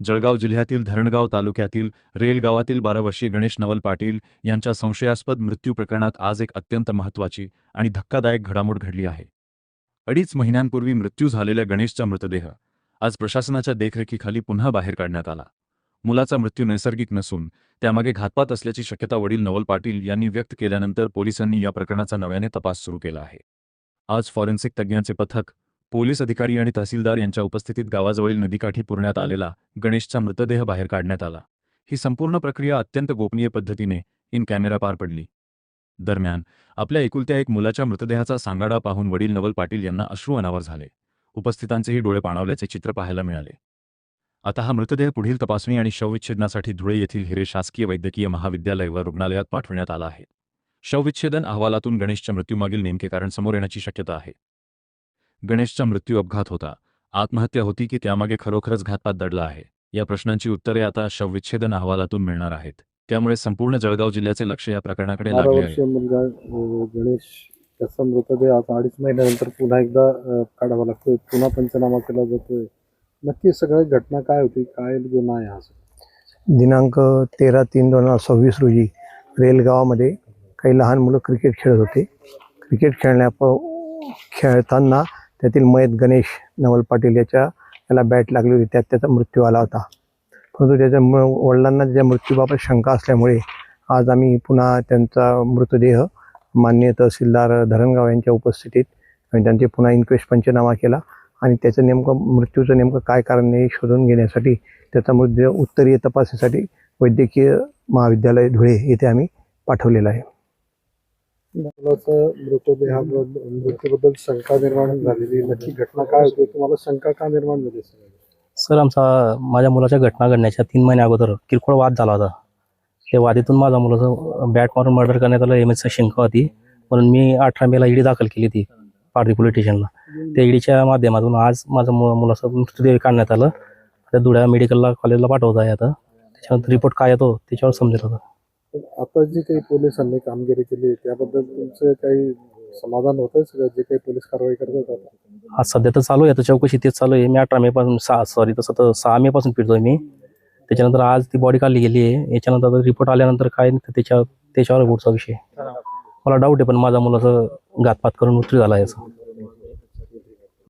जळगाव जिल्ह्यातील धरणगाव तालुक्यातील रेल गावातील 12 वर्षीय गणेश नवल पाटील यांच्या संशयास्पद मृत्यू प्रकरणात आज एक अत्यंत महत्त्वाची आणि धक्कादायक घडामोड घडली आहे. 2.5 महिन्यांपूर्वी मृत्यू झालेल्या गणेशचा मृतदेह आज प्रशासनाच्या देखरेखीखाली पुन्हा बाहेर काढण्यात आला. मुलाचा मृत्यू नैसर्गिक नसून त्यामागे घातपात असल्याची शक्यता वडील नवल पाटील यांनी व्यक्त केल्यानंतर पोलिसांनी या प्रकरणाचा नव्याने तपास सुरू केला आहे. आज फॉरेन्सिक तज्ज्ञांचे पथक, पोलीस अधिकारी आणि तहसीलदार यांच्या उपस्थितीत गावाजवळील नदीकाठी पुरण्यात आलेला गणेशचा मृतदेह बाहेर काढण्यात आला. ही संपूर्ण प्रक्रिया अत्यंत गोपनीय पद्धतीने इन कॅमेरा पार पडली. दरम्यान आपल्या एकुलत्या एक मुलाच्या मृतदेहाचा सांगाडा पाहून वडील नवल पाटील यांना अश्रू अनावर झाले. उपस्थितांचेही डोळे पाणावल्याचे चित्र पाहायला मिळाले. आता हा मृतदेह पुढील तपासणी आणि शवविच्छेदनासाठी धुळे येथील हिरे शासकीय वैद्यकीय महाविद्यालय व रुग्णालयात पाठवण्यात आला आहे. शवविच्छेदन अहवालातून गणेशच्या मृत्यूमागील नेमके कारण समोर येण्याची शक्यता आहे. गणेशचा मृत्यू अपघात होता, आत्महत्या होती की त्यामागे खरोखरच घातपात दडला आहे, या प्रश्नांची उत्तरे आता शवविच्छेदन अहवालातून मिळणार आहेत. त्यामुळे संपूर्ण जळगाव जिल्ह्याचे लक्ष या प्रकरणाकडे लागले आहे. मुलगा गणेश त्याचा मृतदेह आता 2.5 महिन्यानंतर पुन्हा एकदा काढावा लागतोय, पुन्हा पंचनामा केला जातोय. नक्की सगळी घटना काय होती, काय गुन्हा आहे? दिनांक 13/3/2026 रोजी रेल गावामध्ये काही लहान मुलं क्रिकेट खेळत होते. क्रिकेट खेळताना त्यातील मयत गणेश नवल पाटील याला बॅट लागली होती, त्यात त्याचा मृत्यू आला होता. परंतु त्याच्या वडिलांना त्याच्या मृत्यूबाबत शंका असल्यामुळे आज आम्ही पुन्हा त्यांचा मृतदेह माननीय तहसीलदार धरणगाव यांच्या उपस्थितीत त्यांचे पुन्हा इन्क्वेस्ट पंचनामा केला आणि त्याचं मृत्यूचं नेमकं काय कारण आहे शोधून घेण्यासाठी त्याचा मृतदेह उत्तरीय तपासणीसाठी वैद्यकीय महाविद्यालय धुळे येथे आम्ही पाठवलेला आहे. मृत्यूबद्दल शंका निर्माण झालेली, नक्की घटना काय होती, तुम्हाला शंका का निर्माण झाली? सर, माझ्या मुलाच्या घटना घडण्याच्या 3 महिन्या अगोदर किरकोळ वाद झाला होता. त्या वादीतून माझ्या मुलाचं बॅट मारून मर्डर करण्यात आलं एमएसची शंका होती, म्हणून मी 18 मेला ईडी दाखल केली ती पारधी पोलीस स्टेशनला. त्या ईडीच्या माध्यमातून आज माझं मुलाचा मृतदेह काढण्यात आलं. आता धुळ्या मेडिकलला कॉलेजला पाठवत आहे. आता त्याच्यानंतर रिपोर्ट काय येतो त्याच्यावर समजेल. होतं आता जी काही पोलिसांनी कामगिरी केली त्याबद्दल तुमचं काही समाधान होतंय? सगळं जे काही पोलीस कारवाई करत होतात आज सध्या तर चालू आहे, आता चौकशी तेच चालू आहे. मी 18 मे पासून 6 मे पासून फिरतोय मी. त्याच्यानंतर आज ती बॉडी काढली गेली आहे. याच्यानंतर रिपोर्ट आल्यानंतर काय त्याच्यावर पुढचा विषय. मला डाऊट आहे, पण माझ्या मुलाचं घातपात करून मृत्यू झाला याचा.